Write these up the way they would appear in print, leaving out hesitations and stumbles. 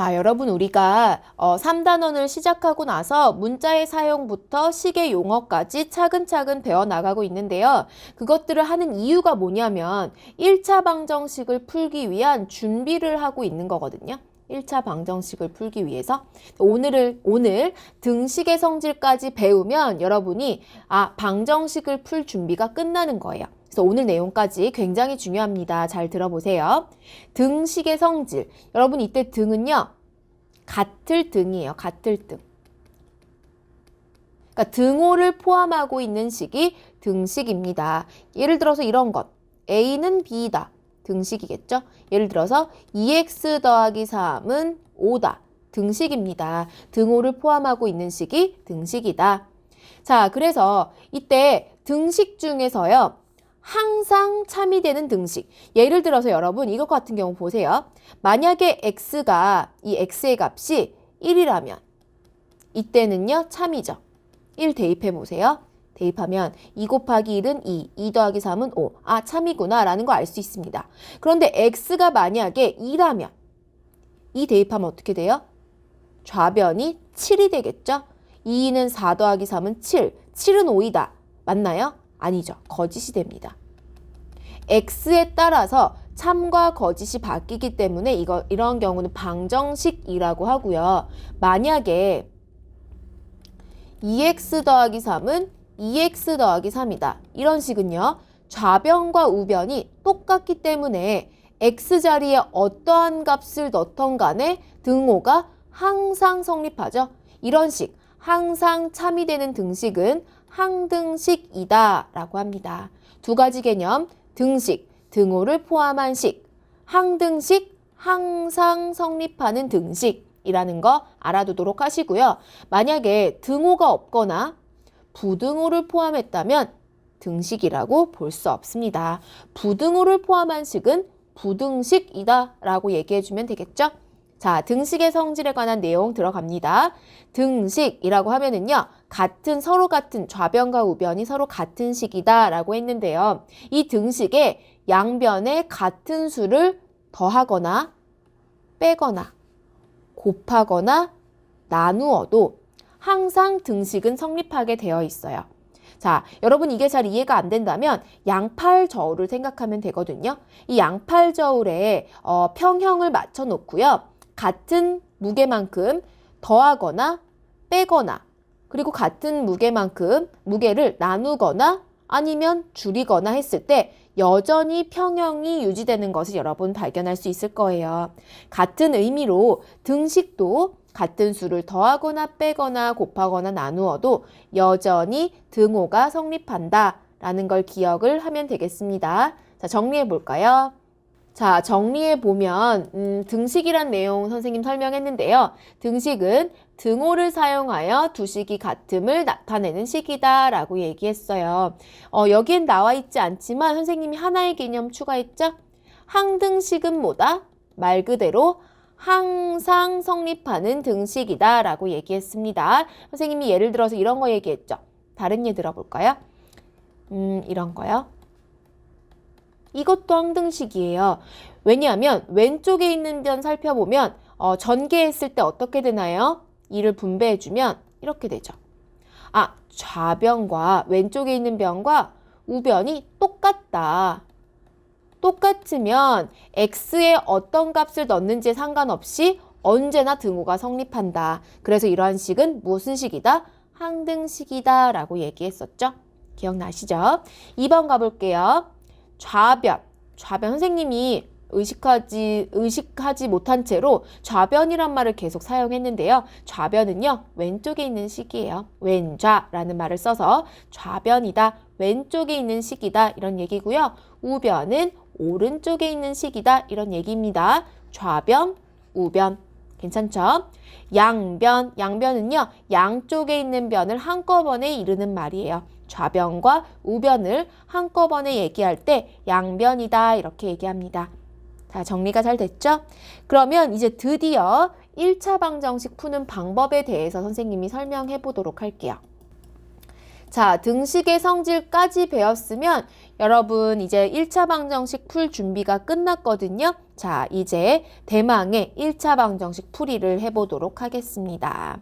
자, 여러분 우리가 3단원을 시작하고 나서 문자의 사용부터 식의 용어까지 차근차근 배워나가고 있는데요. 그것들을 하는 이유가 뭐냐면 1차 방정식을 풀기 위한 준비를 하고 있는 거거든요. 1차 방정식을 풀기 위해서 오늘 등식의 성질까지 배우면 여러분이 방정식을 풀 준비가 끝나는 거예요. 그래서 오늘 내용까지 굉장히 중요합니다. 잘 들어보세요. 등식의 성질. 여러분 이때 등은요. 같을 등이에요. 같을 등. 그러니까 등호를 포함하고 있는 식이 등식입니다. 예를 들어서 이런 것. A는 B다. 등식이겠죠? 예를 들어서 2x 더하기 3은 5다. 등식입니다. 등호를 포함하고 있는 식이 등식이다. 자, 그래서 이때 등식 중에서요. 항상 참이되는 등식. 예를 들어서 여러분 이것 같은 경우 보세요. 만약에 x가 이 x의 값이 1이라면 이때는요 참이죠. 1 대입해 보세요. 대입하면 2 곱하기 1은 2, 2 더하기 3은 5. 참이구나 라는 거 알 수 있습니다. 그런데 x가 만약에 2라면 2 대입하면 어떻게 돼요? 좌변이 7이 되겠죠? 2는 4 더하기 3은 7, 7은 5이다. 맞나요? 아니죠. 거짓이 됩니다. x에 따라서 참과 거짓이 바뀌기 때문에 이런 경우는 방정식이라고 하고요. 만약에 2x 더하기 3은 2x 더하기 3이다. 이런 식은요. 좌변과 우변이 똑같기 때문에 x 자리에 어떠한 값을 넣던 간에 등호가 항상 성립하죠. 이런 식, 항상 참이 되는 등식은 항등식이다 라고 합니다. 두 가지 개념, 등식, 등호를 포함한 식, 항등식, 항상 성립하는 등식이라는 거 알아두도록 하시고요. 만약에 등호가 없거나 부등호를 포함했다면 등식이라고 볼 수 없습니다. 부등호를 포함한 식은 부등식이다 라고 얘기해주면 되겠죠? 자, 등식의 성질에 관한 내용 들어갑니다. 등식이라고 하면은요, 서로 같은 좌변과 우변이 서로 같은 식이다 라고 했는데요. 이 등식에 양변에 같은 수를 더하거나 빼거나 곱하거나 나누어도 항상 등식은 성립하게 되어 있어요. 자, 여러분 이게 잘 이해가 안 된다면 양팔저울을 생각하면 되거든요. 이 양팔저울에 평형을 맞춰 놓고요. 같은 무게만큼 더하거나 빼거나 그리고 같은 무게를 나누거나 아니면 줄이거나 했을 때 여전히 평형이 유지되는 것을 여러분 발견할 수 있을 거예요. 같은 의미로 등식도 같은 수를 더하거나 빼거나 곱하거나 나누어도 여전히 등호가 성립한다라는 걸 기억을 하면 되겠습니다. 자, 정리해 볼까요? 자, 정리해 보면 등식이란 내용 선생님 설명했는데요. 등식은 등호를 사용하여 두 식이 같음을 나타내는 식이다 라고 얘기했어요. 여기엔 나와 있지 않지만 선생님이 하나의 개념 추가했죠? 항등식은 뭐다? 말 그대로 항상 성립하는 등식이다 라고 얘기했습니다. 선생님이 예를 들어서 이런 거 얘기했죠. 다른 예 들어볼까요? 이런 거요. 이것도 항등식이에요. 왜냐하면 왼쪽에 있는 변 살펴보면 전개했을 때 어떻게 되나요? 이를 분배해주면 이렇게 되죠. 좌변과 왼쪽에 있는 변과 우변이 똑같다. 똑같으면 x에 어떤 값을 넣는지에 상관없이 언제나 등호가 성립한다. 그래서 이러한 식은 무슨 식이다? 항등식이다 라고 얘기했었죠. 기억나시죠? 2번 가볼게요. 좌변 선생님이 의식하지 못한 채로 좌변이란 말을 계속 사용했는데요. 좌변은요. 왼쪽에 있는 식이에요. 왼좌라는 말을 써서 좌변이다. 왼쪽에 있는 식이다. 이런 얘기고요. 우변은 오른쪽에 있는 식이다. 이런 얘기입니다. 좌변, 우변. 괜찮죠? 양변은요. 양쪽에 있는 변을 한꺼번에 이루는 말이에요. 좌변과 우변을 한꺼번에 얘기할 때 양변이다 이렇게 얘기합니다. 자, 정리가 잘 됐죠? 그러면 이제 드디어 1차 방정식 푸는 방법에 대해서 선생님이 설명해 보도록 할게요. 자, 등식의 성질까지 배웠으면 여러분 이제 1차 방정식 풀 준비가 끝났거든요. 자, 이제 대망의 1차 방정식 풀이를 해보도록 하겠습니다.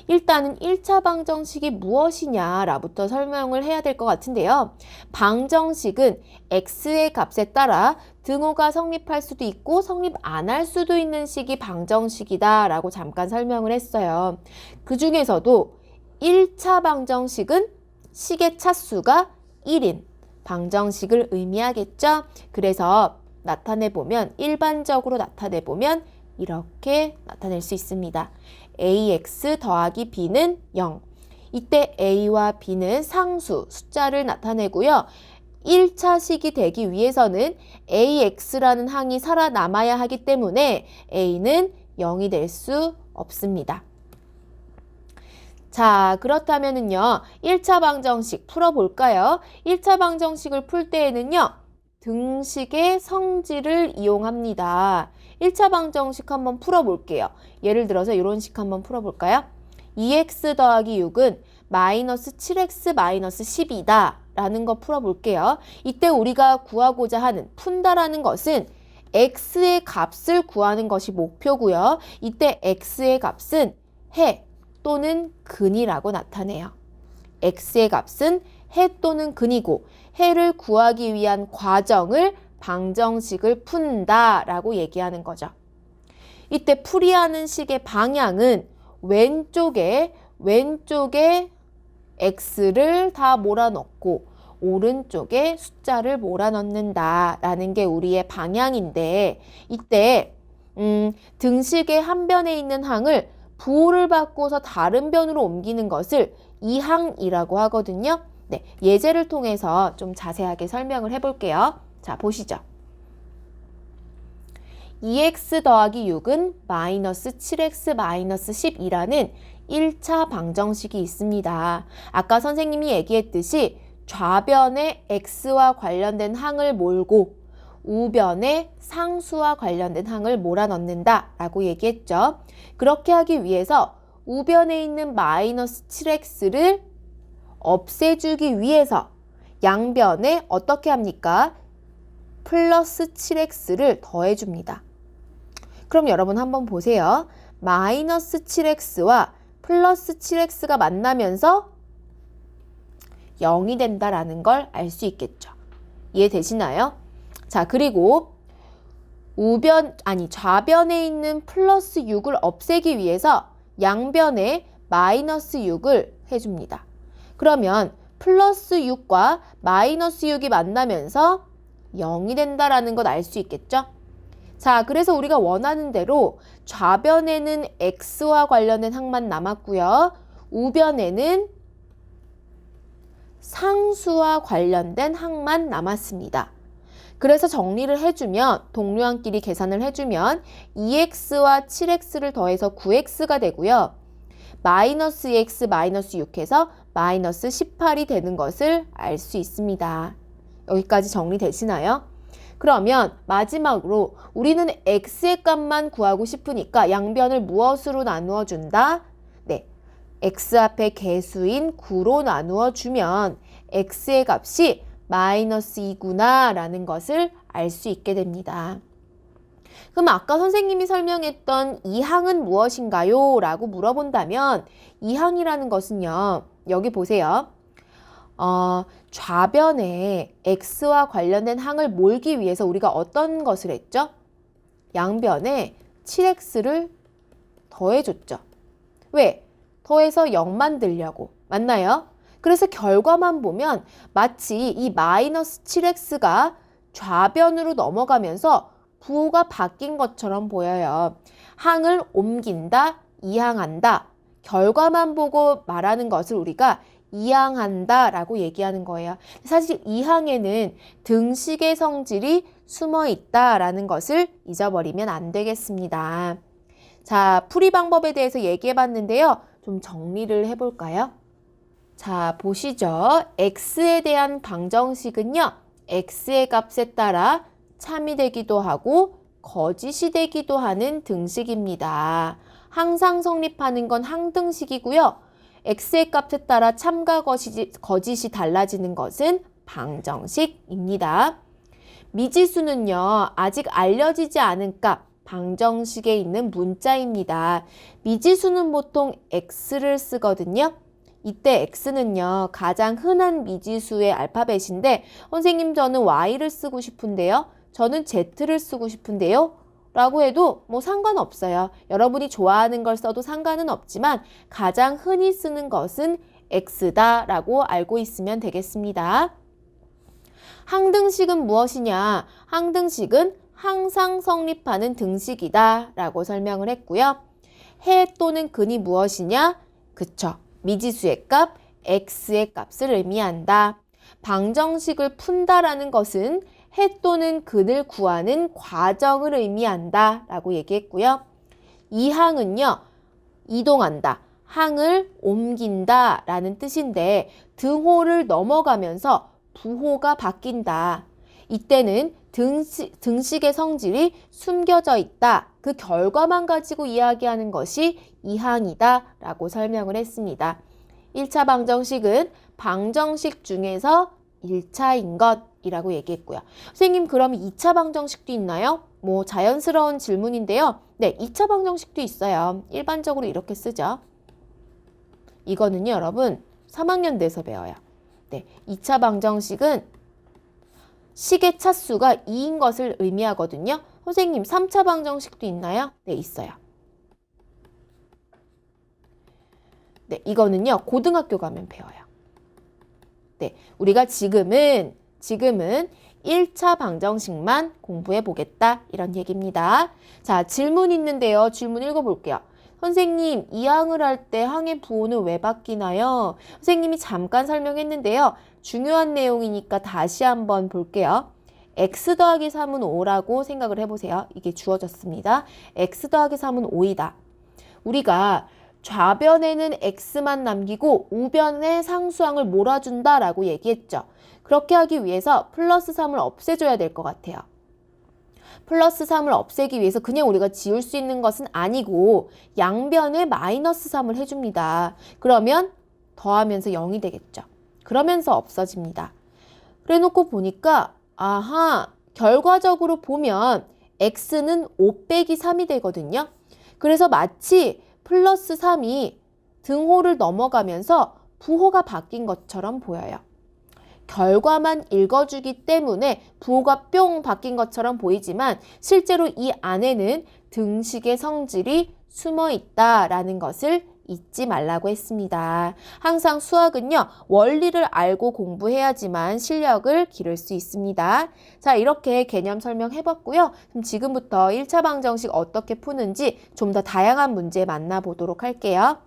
일단은 1차 방정식이 무엇이냐라부터 설명을 해야 될 것 같은데요. 방정식은 x의 값에 따라 등호가 성립할 수도 있고 성립 안 할 수도 있는 식이 방정식이다 라고 잠깐 설명을 했어요. 그 중에서도 1차 방정식은 식의 차수가 1인 방정식을 의미하겠죠. 그래서 나타내보면 일반적으로 나타내보면 이렇게 나타낼 수 있습니다. ax 더하기 b는 0. 이때 a와 b는 상수, 숫자를 나타내고요. 1차식이 되기 위해서는 ax라는 항이 살아남아야 하기 때문에 a는 0이 될 수 없습니다. 자, 그렇다면은요, 1차 방정식 풀어볼까요? 1차 방정식을 풀 때에는요, 등식의 성질을 이용합니다. 1차 방정식 한번 풀어볼게요. 예를 들어서 이런 식 한번 풀어볼까요? 2x 더하기 6은 마이너스 7x 마이너스 10이다 라는 거 풀어볼게요. 이때 우리가 구하고자 하는 푼다라는 것은 x의 값을 구하는 것이 목표고요. 이때 x의 값은 해 또는 근이라고 나타내요. x의 값은 해 또는 근이고 해를 구하기 위한 과정을 방정식을 푼다라고 얘기하는 거죠. 이때 풀이하는 식의 방향은 왼쪽에 x를 다 몰아넣고 오른쪽에 숫자를 몰아넣는다라는 게 우리의 방향인데 이때 등식의 한 변에 있는 항을 부호를 바꿔서 다른 변으로 옮기는 것을 이항이라고 하거든요. 네, 예제를 통해서 좀 자세하게 설명을 해볼게요. 자, 보시죠. 2x 더하기 6은 마이너스 7x 마이너스 10이라는 1차 방정식이 있습니다. 아까 선생님이 얘기했듯이 좌변에 x와 관련된 항을 몰고 우변에 상수와 관련된 항을 몰아넣는다 라고 얘기했죠. 그렇게 하기 위해서 우변에 있는 마이너스 7x를 없애주기 위해서 양변에 어떻게 합니까? 플러스 7x를 더해줍니다. 그럼 여러분 한번 보세요. 마이너스 7x와 플러스 7x가 만나면서 0이 된다라는 걸 알 수 있겠죠. 이해되시나요? 자, 그리고 좌변에 있는 플러스 6을 없애기 위해서 양변에 마이너스 6을 해줍니다. 그러면 플러스 6과 마이너스 6이 만나면서 0이 된다라는 것 알 수 있겠죠? 자, 그래서 우리가 원하는 대로 좌변에는 x와 관련된 항만 남았고요. 우변에는 상수와 관련된 항만 남았습니다. 그래서 정리를 해주면 동류항끼리 계산을 해주면 2x와 7x를 더해서 9x가 되고요. 마이너스 2x 마이너스 6해서 마이너스 18이 되는 것을 알 수 있습니다. 여기까지 정리되시나요? 그러면 마지막으로 우리는 x의 값만 구하고 싶으니까 양변을 무엇으로 나누어 준다? 네, x 앞에 개수인 9로 나누어 주면 x의 값이 마이너스 2구나 라는 것을 알 수 있게 됩니다. 그럼 아까 선생님이 설명했던 이 항은 무엇인가요? 라고 물어본다면 이 항이라는 것은요. 여기 보세요. 좌변에 x와 관련된 항을 몰기 위해서 우리가 어떤 것을 했죠? 양변에 7x를 더해줬죠. 왜? 더해서 0 만들려고. 맞나요? 그래서 결과만 보면 마치 이 마이너스 7x가 좌변으로 넘어가면서 부호가 바뀐 것처럼 보여요. 항을 옮긴다, 이항한다. 결과만 보고 말하는 것을 우리가 이항한다 라고 얘기하는 거예요. 사실 이항에는 등식의 성질이 숨어 있다라는 것을 잊어버리면 안 되겠습니다. 자, 풀이 방법에 대해서 얘기해 봤는데요. 좀 정리를 해볼까요? 자, 보시죠. x에 대한 방정식은요. x의 값에 따라 참이 되기도 하고 거짓이 되기도 하는 등식입니다. 항상 성립하는 건 항등식이고요. x의 값에 따라 참과 거짓이 달라지는 것은 방정식입니다. 미지수는요, 아직 알려지지 않은 값, 방정식에 있는 문자입니다. 미지수는 보통 x를 쓰거든요. 이때 x는요, 가장 흔한 미지수의 알파벳인데 선생님 저는 y를 쓰고 싶은데요. 저는 z를 쓰고 싶은데요. 라고 해도 뭐 상관없어요. 여러분이 좋아하는 걸 써도 상관은 없지만 가장 흔히 쓰는 것은 x다라고 알고 있으면 되겠습니다. 항등식은 무엇이냐? 항등식은 항상 성립하는 등식이다 라고 설명을 했고요. 해 또는 근이 무엇이냐? 그쵸. 미지수의 값, x의 값을 의미한다. 방정식을 푼다라는 것은 해 또는 근을 구하는 과정을 의미한다 라고 얘기했고요. 이 항은요, 이동한다. 항을 옮긴다 라는 뜻인데 등호를 넘어가면서 부호가 바뀐다. 이때는 등식의 성질이 숨겨져 있다. 그 결과만 가지고 이야기하는 것이 이 항이다 라고 설명을 했습니다. 1차 방정식은 방정식 중에서 1차인 것이라고 얘기했고요. 선생님 그럼 2차 방정식도 있나요? 뭐 자연스러운 질문인데요. 네, 2차 방정식도 있어요. 일반적으로 이렇게 쓰죠. 이거는요 여러분 3학년 돼서 배워요. 네, 2차 방정식은 식의 차수가 2인 것을 의미하거든요. 선생님 3차 방정식도 있나요? 네, 있어요. 네, 이거는요 고등학교 가면 배워요. 네, 우리가 지금은 1차 방정식만 공부해 보겠다 이런 얘기입니다. 자, 질문 있는데요. 질문 읽어볼게요. 선생님, 이 항을 할 때 항의 부호는 왜 바뀌나요? 선생님이 잠깐 설명했는데요. 중요한 내용이니까 다시 한번 볼게요. x 더하기 3은 5라고 생각을 해보세요. 이게 주어졌습니다. x 더하기 3은 5이다. 우리가 좌변에는 x만 남기고 우변에 상수항을 몰아준다라고 얘기했죠. 그렇게 하기 위해서 플러스 3을 없애줘야 될 것 같아요. 플러스 3을 없애기 위해서 그냥 우리가 지울 수 있는 것은 아니고 양변에 마이너스 3을 해줍니다. 그러면 더하면서 0이 되겠죠. 그러면서 없어집니다. 그래 놓고 보니까 아하, 결과적으로 보면 x는 5 빼기 3이 되거든요. 그래서 마치 플러스 3이 등호를 넘어가면서 부호가 바뀐 것처럼 보여요. 결과만 읽어주기 때문에 부호가 뿅 바뀐 것처럼 보이지만 실제로 이 안에는 등식의 성질이 숨어 있다라는 것을 잊지 말라고 했습니다. 항상 수학은요, 원리를 알고 공부해야지만 실력을 기를 수 있습니다. 자, 이렇게 개념 설명해봤고요. 그럼 지금부터 1차 방정식 어떻게 푸는지 좀 더 다양한 문제 만나보도록 할게요.